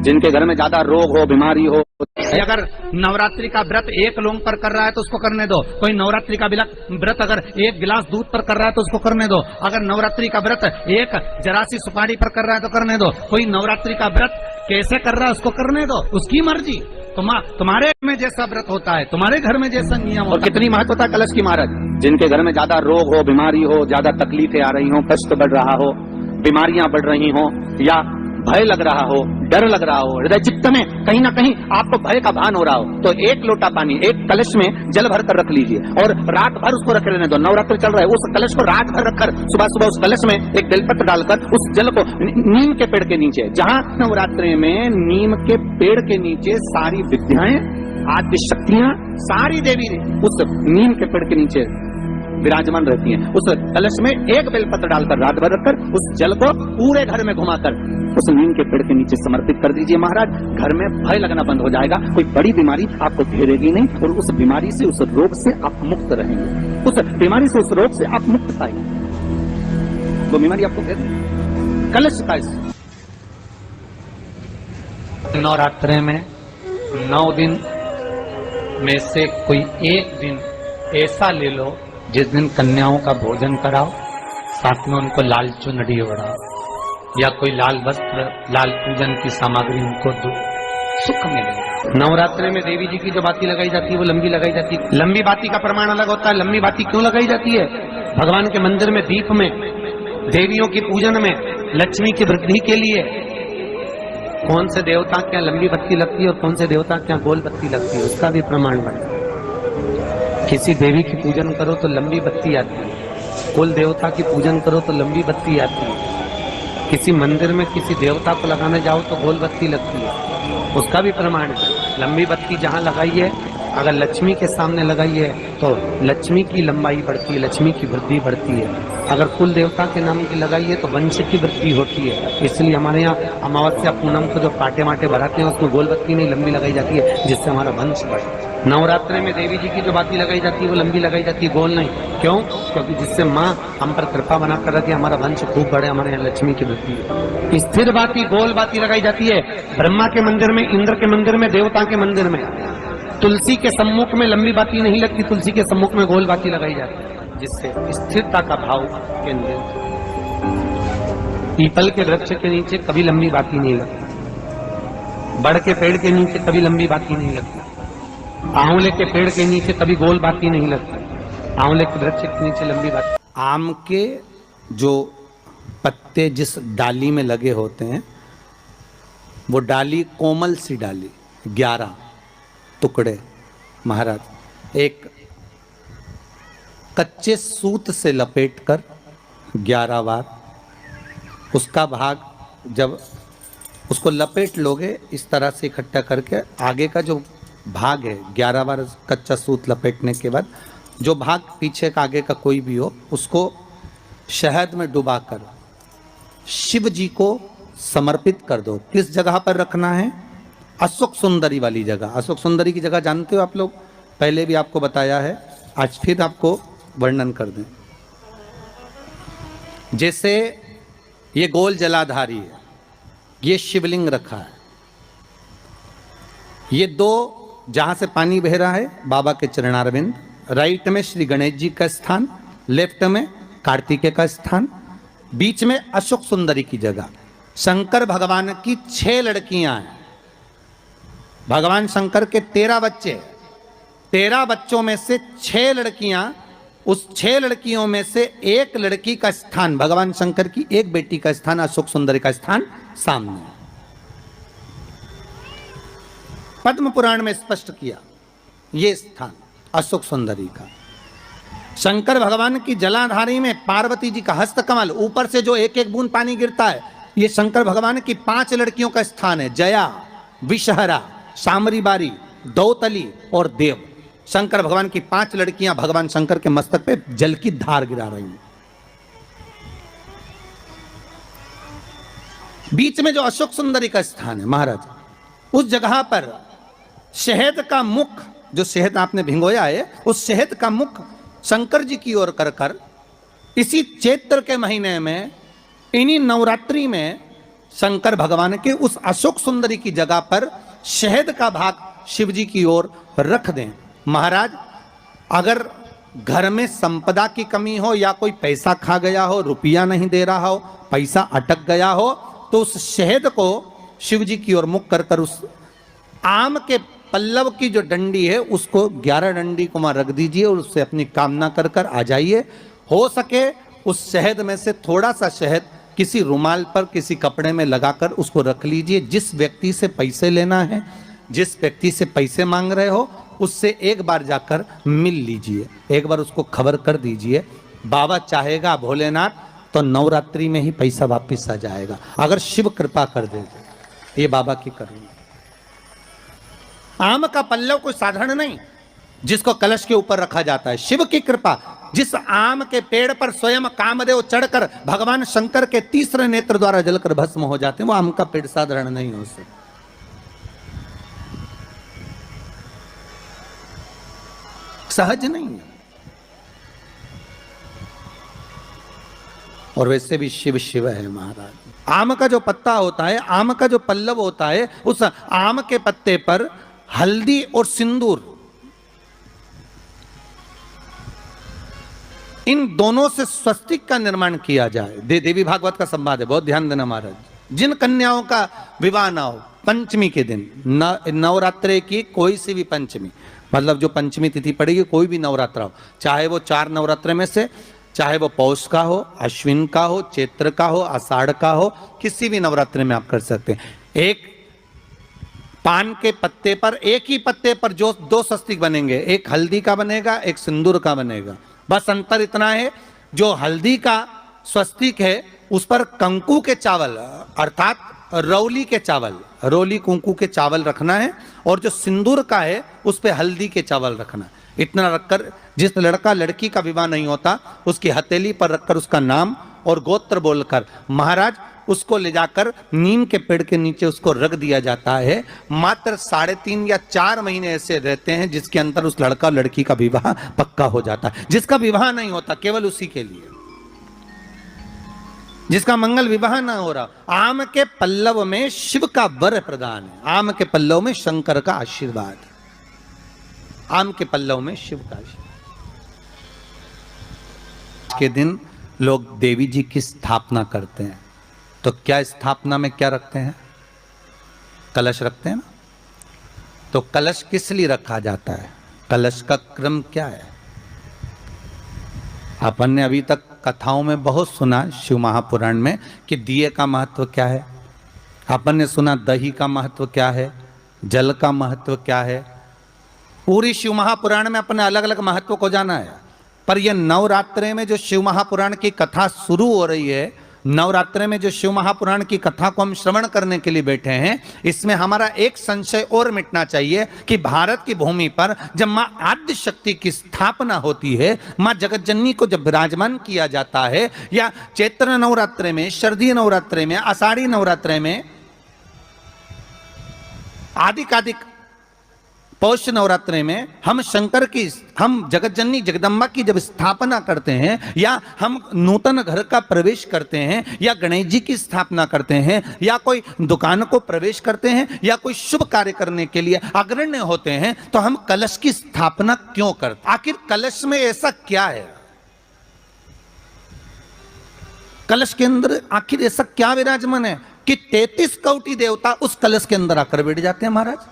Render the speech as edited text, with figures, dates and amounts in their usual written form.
जिनके घर में ज्यादा रोग हो, बीमारी हो। अगर नवरात्रि का व्रत एक लौंग पर कर रहा है तो उसको करने दो। कोई नवरात्रि का व्रत अगर एक गिलास दूध पर कर रहा है तो उसको करने दो। अगर नवरात्रि का व्रत एक जरासी सुपारी पर कर रहा है तो करने दो। कोई नवरात्रि का व्रत कैसे कर रहा है उसको करने दो, उसकी मर्जी। तुम्हारे में जैसा व्रत होता है, तुम्हारे घर में जैसा नियम होता है। और कितनी महत्वता कलश की महाराज। जिनके घर में ज्यादा रोग हो, बीमारी हो, ज्यादा तकलीफें आ रही हो, कष्ट बढ़ रहा हो, बीमारियां बढ़ रही हो, या भय लग रहा हो, डर लग रहा हो, हृदय चित्त में कहीं ना कहीं आपको भय का भान हो रहा हो, तो एक लोटा पानी एक कलश में जल भर कर रख लीजिए और रात भर उसको रख रहने दो। नवरात्र चल रहा है, उस कलश को रात भर रखकर सुबह सुबह उस कलश में एक बेलपत्र डालकर उस जल को नीम के पेड़ के नीचे, जहां नवरात्रि में नीम के पेड़ के नीचे सारी विद्याएं, आदि शक्तियां, सारी देवी उस नीम के पेड़ के नीचे विराजमान रहती हैं। उस कलश में एक बेलपत्र डालकर रात भर रखकर उस जल को पूरे घर में घुमाकर उस नीम के पेड़ के नीचे समर्पित कर दीजिए महाराज। घर में भय लगना बंद हो जाएगा, कोई बड़ी बीमारी आपको घेरेगी नहीं और उस बीमारी से, उस रोग से आप मुक्त रहेंगे। उस बीमारी से, उस रोग से आप मुक्त पाएंगे। वो बीमारी आपको घेरेगी। कलश का नवरात्रे में 9 दिन में से कोई एक दिन ऐसा ले लो जिस दिन कन्याओं का भोजन कराओ, साथ में उनको लाल चुनरी ओढ़ाओ या कोई लाल वस्त्र, लाल पूजन की सामग्री उनको दो, सुख मिलेगा। नवरात्रि में देवी जी की जो बाती लगाई जाती है वो लंबी लगाई जाती है। लंबी बाती का प्रमाण अलग होता है। लंबी बाती क्यों लगाई जाती है? भगवान के मंदिर में दीप में, देवियों की पूजन में, लक्ष्मी की वृद्धि के लिए। कौन से देवता क्या लंबी बत्ती लगती है और कौन से देवता क्या गोल बत्ती लगती है, उसका भी प्रमाण बनता है। किसी देवी की पूजन करो तो लंबी बत्ती आती है, कुल देवता की पूजन करो तो लंबी बत्ती आती है। किसी मंदिर में किसी देवता को लगाने जाओ तो गोल बत्ती लगती है, उसका भी प्रमाण है। लंबी बत्ती जहां लगाई है, अगर लक्ष्मी के सामने लगाई है तो लक्ष्मी की लंबाई बढ़ती है, लक्ष्मी की वृद्धि बढ़ती है। अगर कुल देवता के नाम की लगाई है तो वंश की वृद्धि होती है। इसलिए हमारे यहाँ अमावस्या पूनम को जो पाटे माटे भराते हैं उसमें गोल बत्ती नहीं लंबी लगाई जाती है, जिससे हमारा वंश बढ़े। नवरात्रि में देवी जी की जो बाती लगाई जाती है वो लंबी लगाई जाती है, गोल नहीं। क्यों? क्योंकि जिससे माँ हम पर कृपा बना कर रखी, हमारा वंश खूब बढ़े, हमारे यहाँ लक्ष्मी की वृद्धि है। स्थिर बाती, गोल बाती लगाई जाती है ब्रह्मा के मंदिर में, इंद्र के मंदिर में, देवता के मंदिर में। तुलसी के सम्मुख में लंबी बाती नहीं लगती, तुलसी के सम्मुख में गोल बाती लगाई जाती है, जिससे स्थिरता का भाव केंद्रित। पीपल के वृक्ष के नीचे कभी लंबी बाती नहीं लगती, बड़ के पेड़ के नीचे कभी लंबी बाती नहीं लगती, आंवले के पेड़ के नीचे कभी गोल बाती नहीं लगती, आंवले के वृक्ष के नीचे लंबी बाती। आम के जो पत्ते जिस डाली में लगे होते हैं वो डाली कोमल सी डाली, 11 टुकड़े महाराज एक कच्चे सूत से लपेटकर 11 बार उसका भाग, जब उसको लपेट लोगे इस तरह से इकट्ठा करके, आगे का जो भाग है 11 बार कच्चा सूत लपेटने के बाद जो भाग पीछे का आगे का कोई भी हो उसको शहद में डुबाकर शिव जी को समर्पित कर दो। किस जगह पर रखना है? अशोक सुंदरी वाली जगह। अशोक सुंदरी की जगह जानते हो आप लोग, पहले भी आपको बताया है, आज फिर आपको वर्णन कर दें। जैसे ये गोल जलाधारी है, ये शिवलिंग रखा है, ये 2 जहां से पानी बह रहा है बाबा के चरणारविंद, राइट में श्री गणेश जी का स्थान, लेफ्ट में कार्तिकेय का स्थान, बीच में अशोक सुंदरी की जगह। शंकर भगवान की 6 लड़कियां हैं। भगवान शंकर के 13 बच्चे, 13 बच्चों में से 6 लड़कियां, उस 6 लड़कियों में से एक लड़की का स्थान, भगवान शंकर की एक बेटी का स्थान, अशोक सुंदरी का स्थान सामने पद्म पुराण में स्पष्ट किया। ये स्थान अशोक सुंदरी का। शंकर भगवान की जलाधारी में पार्वती जी का हस्त कमल, ऊपर से जो एक एक बूंद पानी गिरता है, ये शंकर भगवान की 5 लड़कियों का स्थान है। जया, विषहरा, सामरी बारी, दौतली और देव। शंकर भगवान की 5 लड़कियां भगवान शंकर के मस्तक पे जल की धार गिरा रही हैं। बीच में जो अशोक सुंदरी का स्थान है महाराज, उस जगह पर शहद का मुख, जो शहद आपने भिंगोया है, उस शहद का मुख शंकर जी की ओर कर कर इसी चैत्र के महीने में, इन्हीं नवरात्रि में शंकर भगवान के उस अशोक सुंदरी की जगह पर शहद का भाग शिव जी की ओर रख दें। महाराज, अगर घर में संपदा की कमी हो या कोई पैसा खा गया हो, रुपया नहीं दे रहा हो, पैसा अटक गया हो, तो उस शहद को शिव जी की ओर मुख कर कर उस आम के पल्लव की जो डंडी है उसको 11 डंडी को वहां रख दीजिए और उससे अपनी कामना कर कर आ जाइए। हो सके उस शहद में से थोड़ा सा शहद किसी रुमाल पर किसी कपड़े में लगाकर उसको रख लीजिए। जिस व्यक्ति से पैसे लेना है, जिस व्यक्ति से पैसे मांग रहे हो, उससे एक बार जाकर मिल लीजिए, एक बार उसको खबर कर दीजिए। बाबा चाहेगा भोलेनाथ तो नवरात्रि में ही पैसा वापस आ जाएगा, अगर शिव कृपा कर दे। ये बाबा की करुणा। आम का पल्लव कोई साधारण नहीं जिसको कलश के ऊपर रखा जाता है, शिव की कृपा। जिस आम के पेड़ पर स्वयं कामदेव चढ़कर भगवान शंकर के तीसरे नेत्र द्वारा जलकर भस्म हो जाते हैं, वो आम का पेड़ साधारण नहीं हो सकता। सहज नहीं है। और वैसे भी शिव शिव है महाराज। आम का जो पत्ता होता है, आम का जो पल्लव होता है, उस आम के पत्ते पर हल्दी और सिंदूर, इन दोनों से स्वस्तिक का निर्माण किया जाए। देवी भागवत का संवाद है, बहुत ध्यान देना महाराज। जिन कन्याओं का विवाह ना हो पंचमी के दिन, नवरात्रे की कोई सी भी पंचमी, मतलब जो पंचमी तिथि पड़ेगी, कोई भी नवरात्रा हो, चाहे वो 4 नवरात्रे में से, चाहे वो पौष का हो, अश्विन का हो, चैत्र का हो, आषाढ़ का हो, किसी भी नवरात्रे में आप कर सकते हैं। एक पान के पत्ते पर, एक ही पत्ते पर जो 2 स्वस्तिक बनेंगे, एक हल्दी का बनेगा, एक सिंदूर का बनेगा। बस अंतर इतना है, जो हल्दी का स्वस्तिक है उस पर कंकु के चावल अर्थात रौली के चावल, रोली कुंकू के चावल रखना है, और जो सिंदूर का है उस पे हल्दी के चावल रखना। इतना रखकर जिस लड़का लड़की का विवाह नहीं होता उसकी हथेली पर रखकर उसका नाम और गोत्र बोलकर महाराज उसको ले जाकर नीम के पेड़ के नीचे उसको रख दिया जाता है। मात्र 3.5 या 4 महीने ऐसे रहते हैं जिसके अंदर उस लड़का लड़की का विवाह पक्का हो जाता है। जिसका विवाह नहीं होता केवल उसी के लिए, जिसका मंगल विवाह ना हो रहा, आम के पल्लव में शिव का वर प्रदान है, आम के पल्लव में शंकर का आशीर्वाद, आम के पल्लव में शिव का आशीर्वाद। के दिन लोग देवी जी की स्थापना करते हैं, तो क्या स्थापना में क्या रखते हैं? कलश रखते हैं ना। तो कलश किस लिए रखा जाता है? कलश का क्रम क्या है? अपन ने अभी तक कथाओं में बहुत सुना शिव महापुराण में कि दिए का महत्व क्या है, अपन ने सुना दही का महत्व क्या है, जल का महत्व क्या है। पूरी शिव महापुराण में अपने अलग अलग महत्व को जाना है, पर यह नवरात्रे में जो शिव महापुराण की कथा शुरू हो रही है, नवरात्रे में जो शिव महापुराण की कथा को हम श्रवण करने के लिए बैठे हैं, इसमें हमारा एक संशय और मिटना चाहिए कि भारत की भूमि पर जब मां आद्य शक्ति की स्थापना होती है, मां जगतजननी को जब विराजमान किया जाता है, या चैत्र नवरात्रे में, शरदीय नवरात्रे में, आषाढ़ी नवरात्रे में, आदिकादिक पौष नवरात्रे में हम शंकर की, हम जगतजननी जगदम्बा की जब स्थापना करते हैं, या हम नूतन घर का प्रवेश करते हैं, या गणेश जी की स्थापना करते हैं, या कोई दुकान को प्रवेश करते हैं, या कोई शुभ कार्य करने के लिए अग्रण्य होते हैं, तो हम कलश की स्थापना क्यों करते? आखिर कलश में ऐसा क्या है? कलश के अंदर आखिर ऐसा क्या विराजमान है कि 33 कोटि देवता उस कलश के अंदर आकर बैठ जाते हैं महाराज?